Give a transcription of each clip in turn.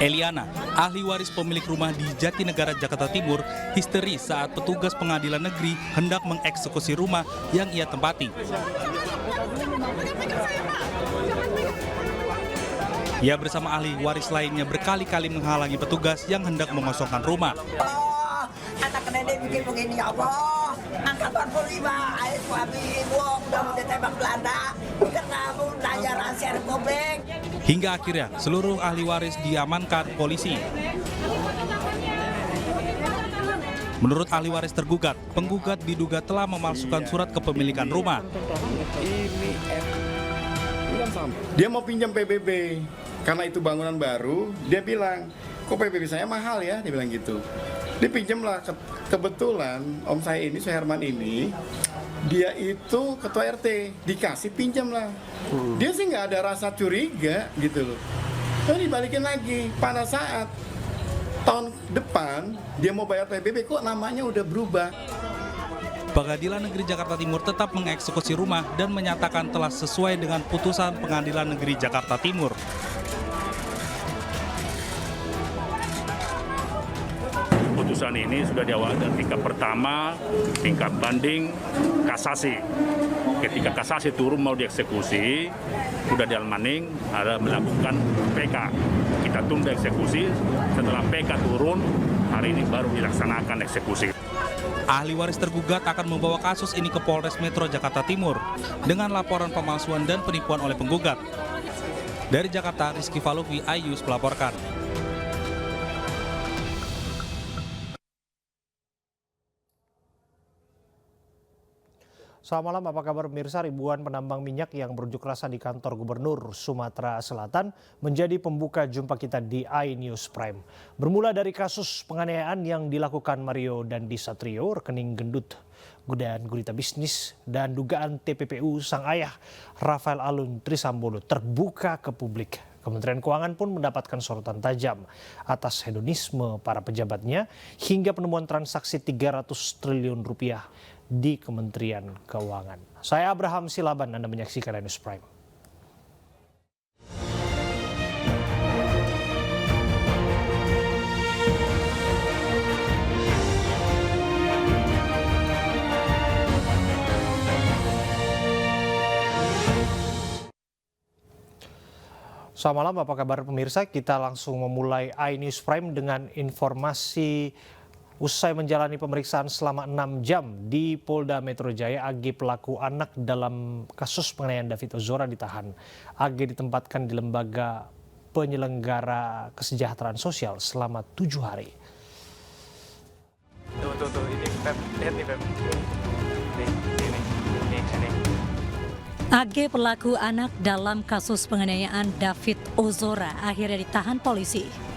Eliana, ahli waris pemilik rumah di Jatinegara, Jakarta Timur, histeris saat petugas pengadilan negeri hendak mengeksekusi rumah yang ia tempati. Ia bersama ahli waris lainnya berkali-kali menghalangi petugas yang hendak mengosongkan rumah. Allah, anak nenek bikin begini ya Allah. Angkatan 45, ayah suami ibu udah mau ditembak Belanda karena mau nanya rahasia Republik. Hingga akhirnya seluruh ahli waris diamankan polisi. Menurut ahli waris tergugat, penggugat diduga telah memalsukan surat kepemilikan rumah. Dia mau pinjam PBB, karena itu bangunan baru, dia bilang, kok PBB saya mahal ya, dia bilang gitu. Dia pinjamlah, kebetulan om saya ini, Suherman ini, dia itu ketua RT, dikasih pinjam lah. Dia sih nggak ada rasa curiga gitu loh. Lalu dibalikin lagi, pada saat tahun depan dia mau bayar PBB, kok namanya udah berubah. Pengadilan Negeri Jakarta Timur tetap mengeksekusi rumah dan menyatakan telah sesuai dengan putusan Pengadilan Negeri Jakarta Timur. Putusan ini sudah diawali dari tingkat pertama, tingkat banding, kasasi. Ketika kasasi turun mau dieksekusi, sudah di Almaning ada melakukan PK. Kita tunda eksekusi, setelah PK turun, hari ini baru dilaksanakan eksekusi. Ahli waris tergugat akan membawa kasus ini ke Polres Metro Jakarta Timur dengan laporan pemalsuan dan penipuan oleh penggugat. Dari Jakarta, Rizky Faluvi, Ayus melaporkan. Selamat malam, apa kabar pemirsa? Ribuan penambang minyak yang berunjuk rasa di kantor Gubernur Sumatera Selatan menjadi pembuka jumpa kita di iNews Prime. Bermula dari kasus penganiayaan yang dilakukan Mario Dandi Satrio, rekening gendut dan gurita bisnis, dan dugaan TPPU sang ayah Rafael Alun Trisambodo terbuka ke publik. Kementerian Keuangan pun mendapatkan sorotan tajam atas hedonisme para pejabatnya hingga penemuan transaksi 300 triliun rupiah di Kementerian Keuangan. Saya Abraham Silaban, Anda menyaksikan iNews Prime. Selamat malam, apa kabar pemirsa? Kita langsung memulai iNews Prime dengan informasi. Usai menjalani pemeriksaan selama 6 jam di Polda Metro Jaya, AG pelaku anak dalam kasus penganiayaan David Ozora ditahan. AG ditempatkan di lembaga penyelenggara kesejahteraan sosial selama 7 hari. Tuh, ini Pep, lihat nih Pep. Ini. AG pelaku anak dalam kasus penganiayaan David Ozora akhirnya ditahan polisi.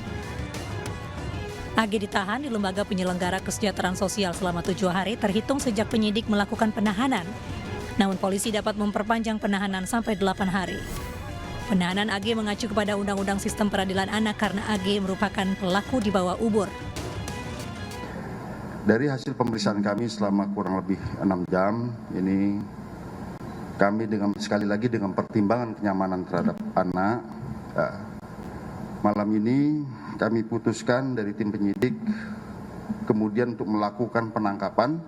AG ditahan di Lembaga Penyelenggara Kesejahteraan Sosial selama 7 hari terhitung sejak penyidik melakukan penahanan. Namun polisi dapat memperpanjang penahanan sampai 8 hari. Penahanan AG mengacu kepada Undang-Undang Sistem Peradilan Anak karena AG merupakan pelaku di bawah umur. Dari hasil pemeriksaan kami selama kurang lebih 6 jam, ini kami sekali lagi dengan pertimbangan kenyamanan terhadap anak, malam ini kami putuskan dari tim penyidik kemudian untuk melakukan penangkapan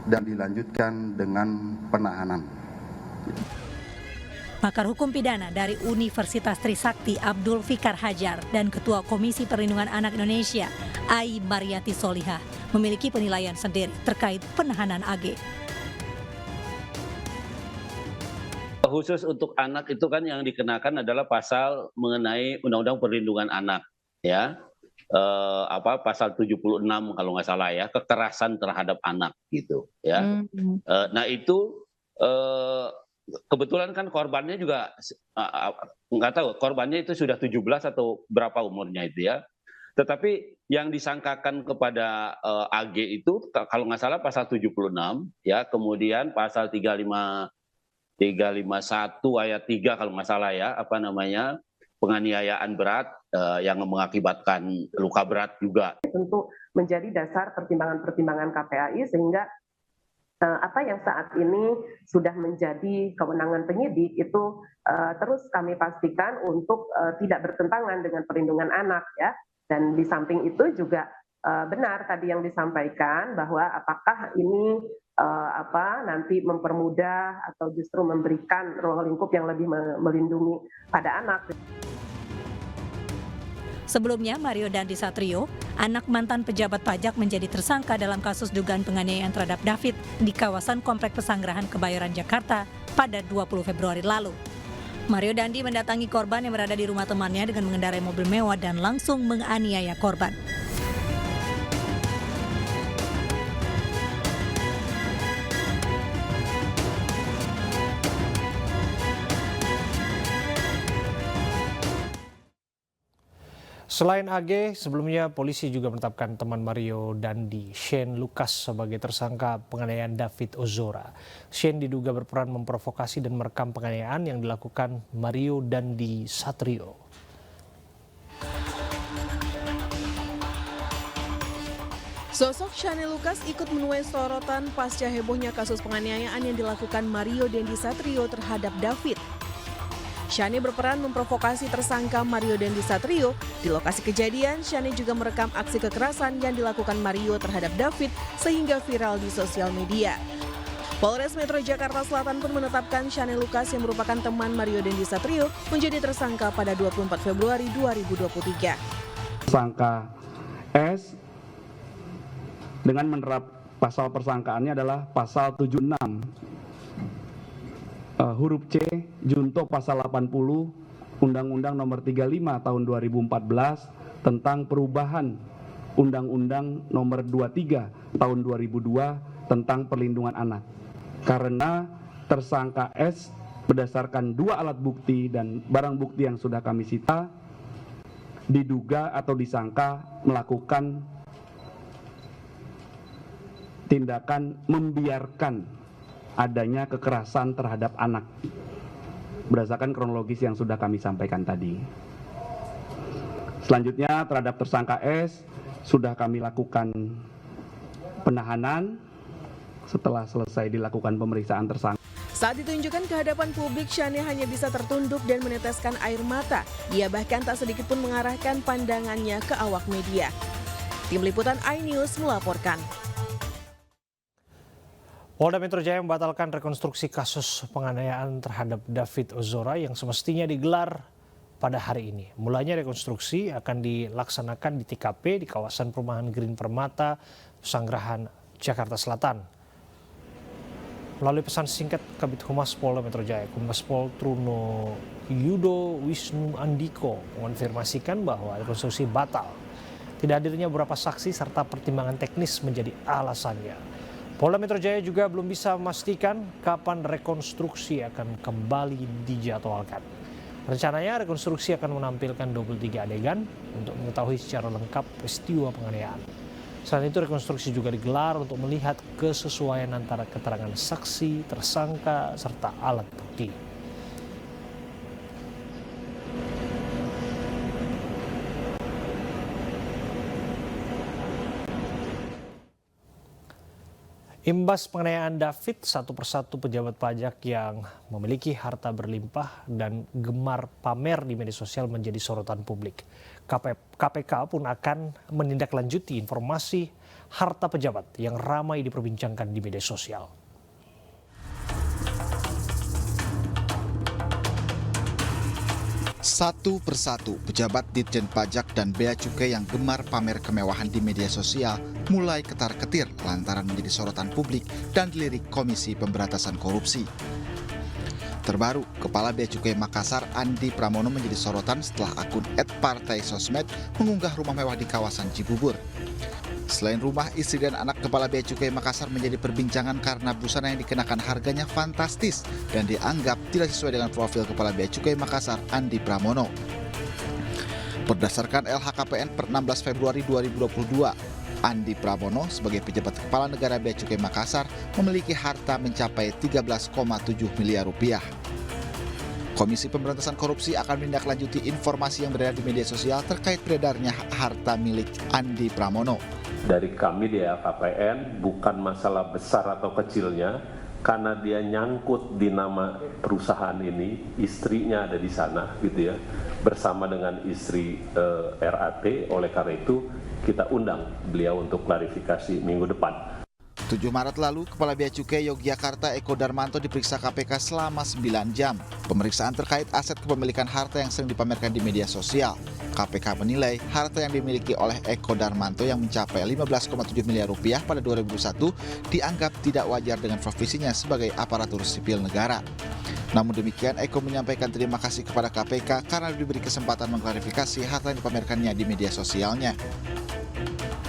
dan dilanjutkan dengan penahanan. Pakar Hukum Pidana dari Universitas Trisakti Abdul Fikar Hajar dan Ketua Komisi Perlindungan Anak Indonesia Ai Mariati Solihah memiliki penilaian sendiri terkait penahanan AG. Khusus untuk anak itu kan yang dikenakan adalah pasal mengenai Undang-Undang Perlindungan Anak, ya, pasal 76 kalau nggak salah ya, kekerasan terhadap anak gitu, ya. Nah itu kebetulan kan korbannya juga nggak tahu korbannya itu sudah 17 atau berapa umurnya itu ya. Tetapi yang disangkakan kepada AG itu kalau nggak salah pasal 76 ya, kemudian pasal 351 ayat 3 kalau nggak salah ya, penganiayaan berat yang mengakibatkan luka berat juga. Tentu menjadi dasar pertimbangan-pertimbangan KPAI sehingga apa yang saat ini sudah menjadi kewenangan penyidik itu terus kami pastikan untuk tidak bertentangan dengan perlindungan anak ya. Dan di samping itu juga benar tadi yang disampaikan bahwa apakah ini nanti mempermudah atau justru memberikan ruang lingkup yang lebih melindungi pada anak. Sebelumnya, Mario Dandi Satrio, anak mantan pejabat pajak, menjadi tersangka dalam kasus dugaan penganiayaan terhadap David di kawasan Komplek Pesanggerahan Kebayoran, Jakarta pada 20 Februari lalu. Mario Dandi mendatangi korban yang berada di rumah temannya dengan mengendarai mobil mewah dan langsung menganiaya korban. Selain AG, sebelumnya polisi juga menetapkan teman Mario Dandi, Shane Lucas, sebagai tersangka penganiayaan David Ozora. Shane diduga berperan memprovokasi dan merekam penganiayaan yang dilakukan Mario Dandi Satrio. Sosok Shane Lucas ikut menuai sorotan pasca hebohnya kasus penganiayaan yang dilakukan Mario Dandi Satrio terhadap David. Shane berperan memprovokasi tersangka Mario Dandi Satrio. Di lokasi kejadian, Shane juga merekam aksi kekerasan yang dilakukan Mario terhadap David sehingga viral di sosial media. Polres Metro Jakarta Selatan pun menetapkan Shane Lucas yang merupakan teman Mario Dandi Satrio menjadi tersangka pada 24 Februari 2023. Tersangka S dengan menerap pasal persangkaannya adalah pasal 76. Huruf C, junto pasal 80 Undang-Undang Nomor 35 Tahun 2014 tentang perubahan Undang-Undang Nomor 23 Tahun 2002 tentang perlindungan anak. Karena tersangka S berdasarkan 2 alat bukti dan barang bukti yang sudah kami sita, diduga atau disangka melakukan tindakan membiarkan adanya kekerasan terhadap anak berdasarkan kronologis yang sudah kami sampaikan tadi. Selanjutnya terhadap tersangka S sudah kami lakukan penahanan setelah selesai dilakukan pemeriksaan tersangka. Saat ditunjukkan ke hadapan publik, Shane hanya bisa tertunduk dan meneteskan air mata. Dia bahkan tak sedikit pun mengarahkan pandangannya ke awak media. Tim Liputan iNews melaporkan. Polda Metro Jaya membatalkan rekonstruksi kasus penganiayaan terhadap David Ozora yang semestinya digelar pada hari ini. Mulanya rekonstruksi akan dilaksanakan di TKP di kawasan perumahan Green Permata, Pesanggerahan, Jakarta Selatan. Melalui pesan singkat Kabid Humas Polda Metro Jaya, Kombes Pol Truno Yudo Wisnu Andiko mengonfirmasikan bahwa rekonstruksi batal. Tidak hadirnya beberapa saksi serta pertimbangan teknis menjadi alasannya. Polda Metro Jaya juga belum bisa memastikan kapan rekonstruksi akan kembali dijadwalkan. Rencananya rekonstruksi akan menampilkan 23 adegan untuk mengetahui secara lengkap peristiwa penganiayaan. Selain itu rekonstruksi juga digelar untuk melihat kesesuaian antara keterangan saksi, tersangka, serta alat bukti. Imbas penganiayaan David, satu persatu pejabat pajak yang memiliki harta berlimpah dan gemar pamer di media sosial menjadi sorotan publik. KPK pun akan menindaklanjuti informasi harta pejabat yang ramai diperbincangkan di media sosial. Satu persatu pejabat Ditjen Pajak dan Bea Cukai yang gemar pamer kemewahan di media sosial mulai ketar-ketir lantaran menjadi sorotan publik dan dilirik Komisi Pemberantasan Korupsi. Terbaru, Kepala Bea Cukai Makassar Andi Pramono menjadi sorotan setelah akun @partaisosmed mengunggah rumah mewah di kawasan Cibubur. Selain rumah, istri dan anak Kepala Bea Cukai Makassar menjadi perbincangan karena busana yang dikenakan harganya fantastis dan dianggap tidak sesuai dengan profil Kepala Bea Cukai Makassar Andi Pramono. Berdasarkan LHKPN per 16 Februari 2022, Andi Pramono sebagai pejabat Kepala Negara Bea Cukai Makassar memiliki harta mencapai 13,7 miliar rupiah. Komisi Pemberantasan Korupsi akan menindaklanjuti informasi yang beredar di media sosial terkait beredarnya harta milik Andi Pramono. dari kami di LHKPN bukan masalah besar atau kecilnya, karena dia nyangkut di nama perusahaan ini, istrinya ada di sana gitu ya, bersama dengan istri RAT. Oleh karena itu kita undang beliau untuk klarifikasi minggu depan. 7 Maret lalu, Kepala Bea Cukai Yogyakarta Eko Darmanto diperiksa KPK selama 9 jam. Pemeriksaan terkait aset kepemilikan harta yang sering dipamerkan di media sosial. KPK menilai harta yang dimiliki oleh Eko Darmanto yang mencapai 15,7 miliar rupiah pada 2001 dianggap tidak wajar dengan profesinya sebagai aparatur sipil negara. Namun demikian, Eko menyampaikan terima kasih kepada KPK karena diberi kesempatan mengklarifikasi harta yang dipamerkannya di media sosialnya.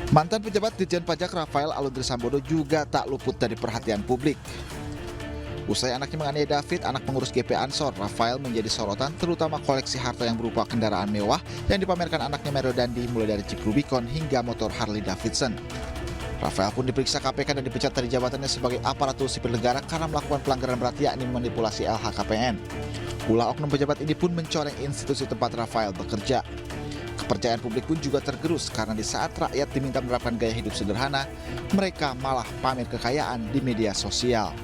Mantan pejabat Ditjen Pajak Rafael Aluntri Sambodo juga tak luput dari perhatian publik. Usai anaknya menganiaya David, anak pengurus GP Ansor, Rafael menjadi sorotan terutama koleksi harta yang berupa kendaraan mewah yang dipamerkan anaknya Mario Dandi mulai dari Jeep Rubicon hingga motor Harley Davidson. Rafael pun diperiksa KPK dan dipecat dari jabatannya sebagai aparatur sipil negara karena melakukan pelanggaran berat yakni memanipulasi LHKPN. Ulah oknum pejabat ini pun mencoreng institusi tempat Rafael bekerja. Kepercayaan publik pun juga tergerus karena di saat rakyat diminta menerapkan gaya hidup sederhana, mereka malah pamer kekayaan di media sosial.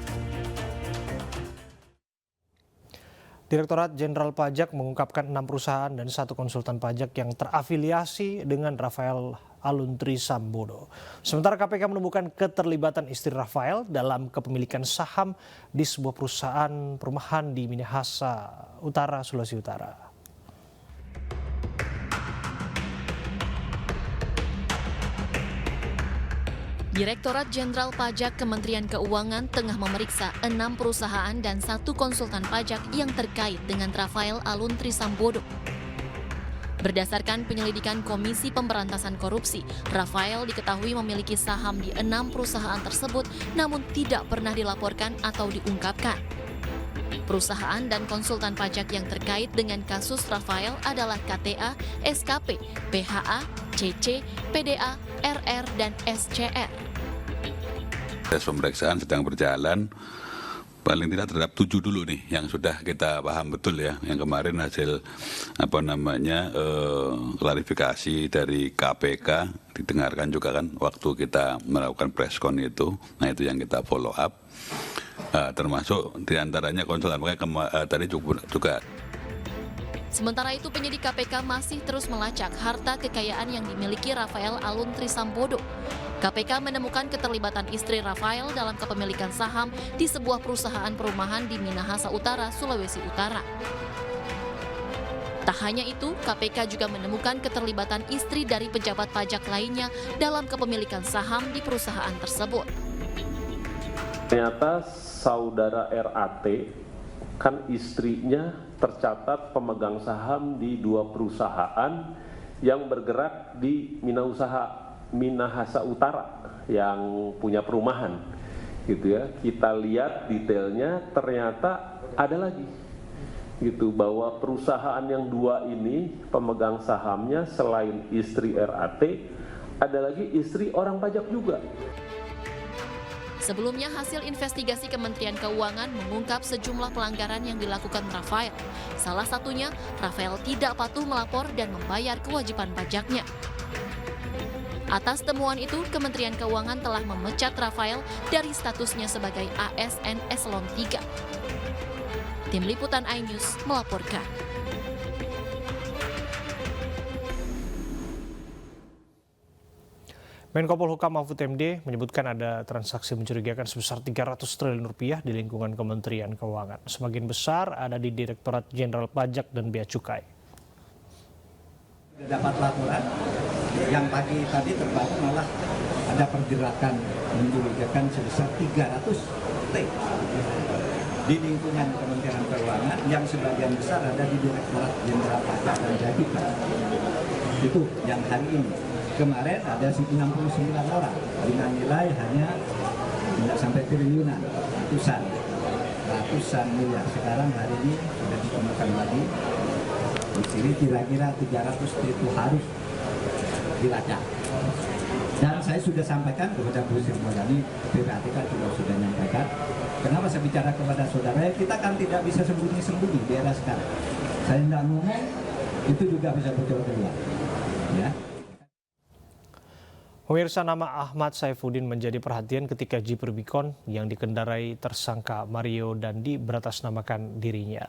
Direktorat Jenderal Pajak mengungkapkan 6 perusahaan dan 1 konsultan pajak yang terafiliasi dengan Rafael Aluntri Sambodo. Sementara KPK menemukan keterlibatan istri Rafael dalam kepemilikan saham di sebuah perusahaan perumahan di Minahasa Utara, Sulawesi Utara. Direktorat Jenderal Pajak Kementerian Keuangan tengah memeriksa 6 perusahaan dan 1 konsultan pajak yang terkait dengan Rafael Aluntri Sambodo. Berdasarkan penyelidikan Komisi Pemberantasan Korupsi, Rafael diketahui memiliki saham di 6 perusahaan tersebut namun tidak pernah dilaporkan atau diungkapkan. Perusahaan dan konsultan pajak yang terkait dengan kasus Rafael adalah KTA, SKP, PHA, CC, PDA, RR, dan SCR. Proses pemeriksaan sedang berjalan, paling tidak terhadap 7 dulu nih yang sudah kita paham betul ya. Yang kemarin hasil klarifikasi dari KPK didengarkan juga kan waktu kita melakukan preskon itu. Nah itu yang kita follow up. Termasuk diantaranya konsultan tadi juga. Sementara itu penyidik KPK masih terus melacak harta kekayaan yang dimiliki Rafael Aluntri Sambodo. KPK menemukan keterlibatan istri Rafael dalam kepemilikan saham di sebuah perusahaan perumahan di Minahasa Utara, Sulawesi Utara. Tak hanya itu, KPK juga menemukan keterlibatan istri dari pejabat pajak lainnya dalam kepemilikan saham di perusahaan tersebut. Ternyata saudara RAT kan istrinya tercatat pemegang saham di 2 perusahaan yang bergerak di Minahasa Utara yang punya perumahan gitu ya. Kita lihat detailnya ternyata ada lagi gitu bahwa perusahaan yang 2 ini pemegang sahamnya selain istri RAT ada lagi istri orang pajak juga. Sebelumnya, hasil investigasi Kementerian Keuangan mengungkap sejumlah pelanggaran yang dilakukan Rafael. Salah satunya, Rafael tidak patuh melapor dan membayar kewajiban pajaknya. Atas temuan itu, Kementerian Keuangan telah memecat Rafael dari statusnya sebagai ASN Eselon 3. Tim Liputan iNews melaporkan. Menko Polhukam Mahfud MD menyebutkan ada transaksi mencurigakan sebesar 300 triliun rupiah di lingkungan Kementerian Keuangan. Sebagian besar ada di Direktorat Jenderal Pajak dan Bea Cukai. Dapat laporan yang pagi tadi terbaru malah ada pergerakan mencurigakan sebesar 300 T di lingkungan Kementerian Keuangan yang sebagian besar ada di Direktorat Jenderal Pajak dan Bea Cukai. Itu yang hari ini. Kemarin ada 69 orang dengan nilai hanya tidak sampai triliunan, ratusan miliar. Sekarang hari ini sudah ditemukan lagi. Di sini kira-kira 300 itu harus dilacak. Dan saya sudah sampaikan kepada Bu Sri Mulyani, PPATK juga sudah menyampaikan. Kenapa saya bicara kepada saudara? Kita kan tidak bisa sembunyi-sembunyi di era sekarang. Saya tidak ngomong, itu juga bisa bocor keluar. Ya. Pemirsa, nama Ahmad Saifuddin menjadi perhatian ketika Jeep Rubicon yang dikendarai tersangka Mario Dandi beratasnamakan dirinya.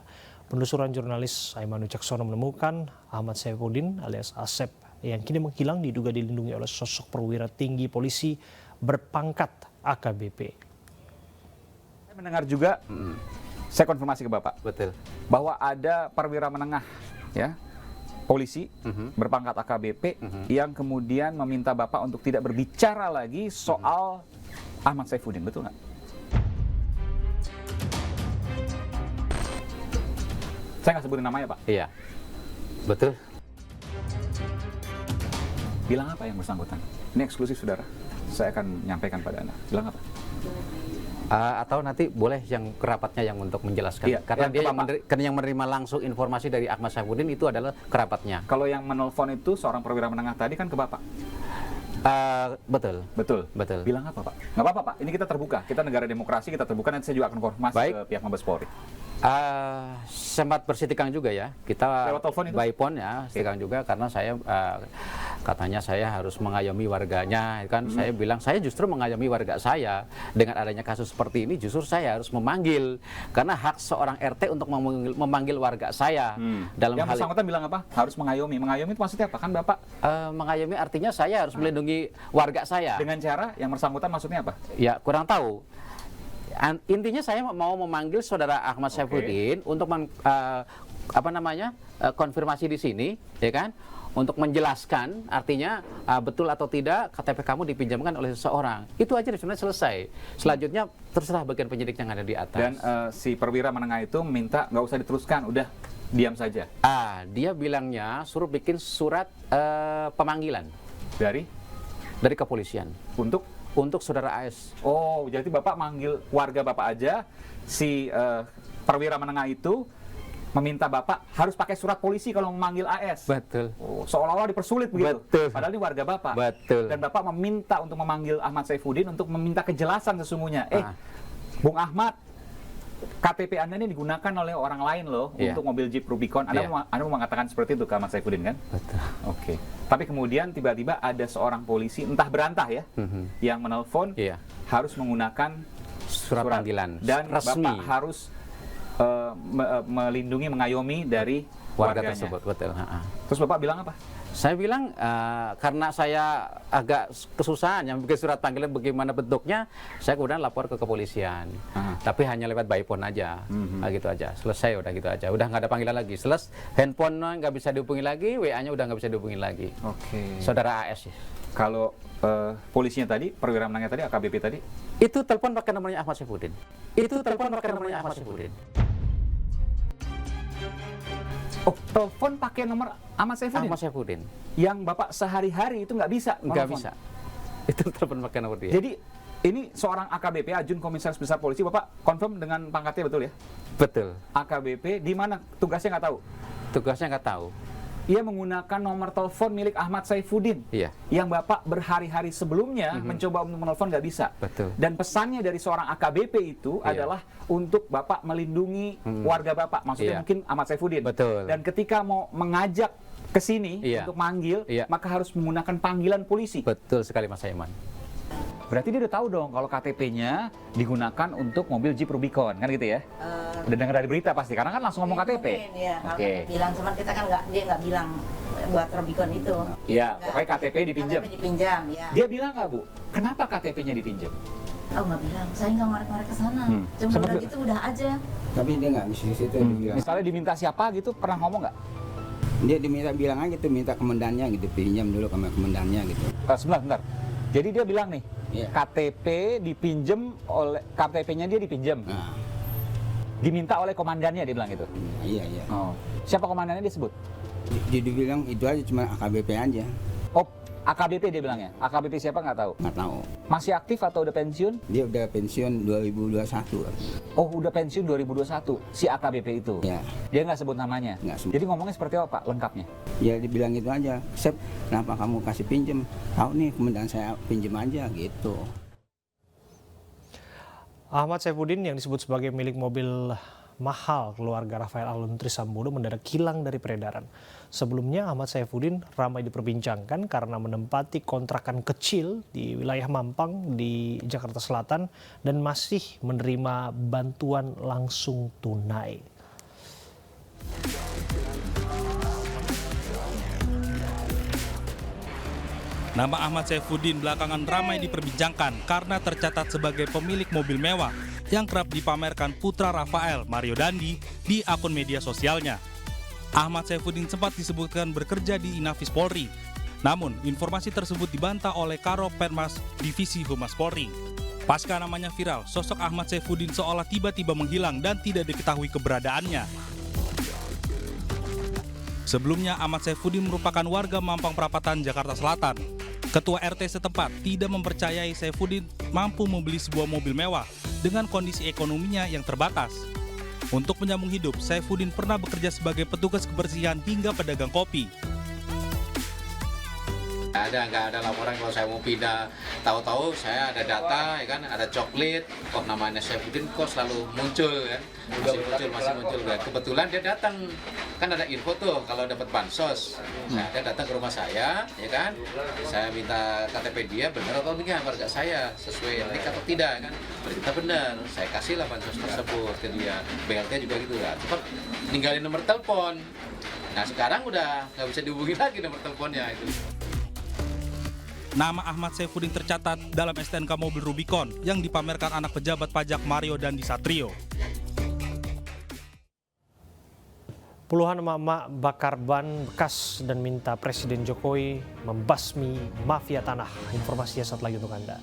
Penelusuran jurnalis Aiman Wicaksono menemukan Ahmad Saifuddin alias Asep yang kini menghilang diduga dilindungi oleh sosok perwira tinggi polisi berpangkat AKBP. Saya mendengar juga, saya konfirmasi ke Bapak, betul, bahwa ada perwira menengah, ya, polisi berpangkat AKBP yang kemudian meminta Bapak untuk tidak berbicara lagi soal Ahmad Saifuddin, betul nggak? Saya nggak sebutin namanya, Pak. Iya, betul. Bilang apa yang bersangkutan? Ini eksklusif, saudara. Saya akan menyampaikan pada Anda. Bilang apa? Atau nanti boleh yang kerabatnya yang untuk menjelaskan. Iya, karena dia yang menerima langsung informasi dari Ahmad Saifuddin itu adalah kerabatnya. Kalau yang menelpon itu seorang perwira menengah tadi kan ke Bapak? Betul. Betul. Bilang apa, Pak? Nggak apa-apa, Pak. Ini kita terbuka. Kita negara demokrasi, kita terbuka. Nanti saya juga akan konfirmasi ke pihak Mabes Polri. Sempat bersitegang juga ya. Kita lewat telepon itu? by phone ya, sitegang juga karena saya katanya saya harus mengayomi warganya. Kan saya bilang saya justru mengayomi warga saya. Dengan adanya kasus seperti ini justru saya harus memanggil karena hak seorang RT untuk memanggil warga saya. Dalam yang hal bersangkutan bilang apa? Harus mengayomi. Mengayomi itu maksudnya apa? Kan Bapak mengayomi artinya saya harus melindungi warga saya. Dengan cara yang bersangkutan maksudnya apa? Ya, kurang tahu. Intinya saya mau memanggil saudara Ahmad Saifuddin untuk konfirmasi di sini, ya kan? Untuk menjelaskan artinya betul atau tidak KTP kamu dipinjamkan oleh seseorang. Itu aja sebenarnya selesai. Selanjutnya terserah bagian penyidik yang ada di atas. Dan si perwira menengah itu minta nggak usah diteruskan, udah diam saja. Dia bilangnya suruh bikin surat pemanggilan dari kepolisian untuk saudara AS. Oh, jadi Bapak manggil warga Bapak aja, si perwira menengah itu meminta Bapak harus pakai surat polisi kalau memanggil AS. Betul. Oh, seolah-olah dipersulit begitu. Betul. Padahal ini warga Bapak. Betul. Dan Bapak meminta untuk memanggil Ahmad Saifuddin untuk meminta kejelasan sesungguhnya. Bung Ahmad, KTP Anda ini digunakan oleh orang lain loh untuk mobil Jeep Rubicon. Anda mau mengatakan seperti itu ke Ahmad Saifuddin kan? Betul. Oke. Tapi kemudian tiba-tiba ada seorang polisi, entah berantah ya, yang menelpon harus menggunakan surat panggilan dan resmi. Bapak harus melindungi, mengayomi dari warga tersebut. Betul. Terus Bapak bilang apa? Saya bilang karena saya agak kesusahan yang bikin surat panggilan bagaimana bentuknya, saya kemudian lapor ke kepolisian. Tapi hanya lewat by phone aja, gitu aja. Selesai udah gitu aja. Udah nggak ada panggilan lagi. Handphone nggak bisa dihubungi lagi, WA-nya udah nggak bisa dihubungi lagi. Oke. Saudara AS. Kalau polisinya tadi, perwira menengah tadi, AKBP tadi? Itu telepon pakai nomornya Ahmad Saifuddin. Oh, telepon pakai nomor Ahmad Saifuddin? Ahmad Saifuddin. Yang Bapak sehari-hari itu nggak bisa? Nggak bisa. Itu telepon pakai nomor dia. Jadi, ini seorang AKBP, Ajun Komisaris Besar Polisi, Bapak confirm dengan pangkatnya betul ya? Betul. AKBP, di mana tugasnya nggak tahu? Tugasnya nggak tahu. Ia menggunakan nomor telepon milik Ahmad Saifuddin. Iya. Yang Bapak berhari-hari sebelumnya mencoba untuk menelpon nggak bisa. Betul. Dan pesannya dari seorang AKBP itu adalah untuk Bapak melindungi warga Bapak. Maksudnya mungkin Ahmad Saifuddin. Betul. Dan ketika mau mengajak ke sini untuk manggil, maka harus menggunakan panggilan polisi. Betul sekali Mas Aiman. Berarti dia udah tahu dong kalau KTP-nya digunakan untuk mobil Jeep Rubicon, kan gitu ya? Udah dengar dari berita pasti, karena kan langsung ngomong KTP. Ya, bilang cuman kita kan dia nggak bilang buat Rubicon itu. Iya, pokoknya KTP dipinjam. KTP dipinjam, ya. Dia bilang nggak, Bu? Kenapa KTP-nya dipinjam? Oh, nggak bilang, saya nggak ngorek-ngorek ke sana. Cuma udah gitu udah aja. Tapi dia nggak di situ. Misalnya diminta siapa gitu, pernah ngomong nggak? Dia diminta bilang aja gitu, minta komandannya gitu, pinjam dulu sama komandannya gitu. Sebentar. Jadi dia bilang nih, KTP dipinjam oleh KTP-nya dia dipinjam. Diminta oleh komandannya dia bilang gitu. Iya. Oh. Siapa komandannya dia sebut? Jadi bilang itu aja cuma AKBP aja. Oh, AKBP dia bilangnya. AKBP siapa nggak tahu? Nggak tahu. Masih aktif atau udah pensiun? Dia udah pensiun 2021. Oh, udah pensiun 2021 si AKBP itu. Ya. Dia nggak sebut namanya. Nggak sebut. Jadi ngomongnya seperti apa Pak lengkapnya? Ya dibilang itu aja. Sep, kenapa kamu kasih pinjem? Tahu nih, kemudian saya pinjem aja gitu. Ahmad Saifuddin yang disebut sebagai milik mobil mahal keluarga Rafael Alun Trisambodo mendadak hilang dari peredaran. Sebelumnya Ahmad Saifuddin ramai diperbincangkan karena menempati kontrakan kecil di wilayah Mampang di Jakarta Selatan dan masih menerima bantuan langsung tunai. Nama Ahmad Saifuddin belakangan ramai diperbincangkan karena tercatat sebagai pemilik mobil mewah yang kerap dipamerkan putra Rafael, Mario Dandi, di akun media sosialnya. Ahmad Saifuddin sempat disebutkan bekerja di Inafis Polri. Namun, informasi tersebut dibantah oleh Karo Penmas Divisi Humas Polri. Pasca namanya viral, sosok Ahmad Saifuddin seolah tiba-tiba menghilang dan tidak diketahui keberadaannya. Sebelumnya, Ahmad Saifuddin merupakan warga Mampang Perapatan, Jakarta Selatan. Ketua RT setempat tidak mempercayai Saifuddin mampu membeli sebuah mobil mewah dengan kondisi ekonominya yang terbatas. Untuk menyambung hidup, Saifuddin pernah bekerja sebagai petugas kebersihan hingga pedagang kopi. Nggak ada laporan kalau saya mau pindah. Tahu-tahu saya ada data, ya kan, ada coklit, kok namanya Saifuddin kok selalu muncul kan, masih muncul. Kebetulan dia datang, kan ada info tuh kalau dapat bansos. Nah, dia datang ke rumah saya, ya kan, saya minta KTP dia benar atau enggak warga saya sesuai nik atau tidak kan. Berita benar, saya kasihlah bansos tersebut ke dia. BLT juga gitu kan. Cepat ninggalin nomor telepon. Nah sekarang udah nggak bisa dihubungi lagi nomor teleponnya itu. Nama Ahmad Saifuddin tercatat dalam STNK mobil Rubicon yang dipamerkan anak pejabat pajak Mario Dandi Satrio. Puluhan emak-emak bakar ban bekas dan minta Presiden Jokowi membasmi mafia tanah. Informasinya saat lagi untuk Anda.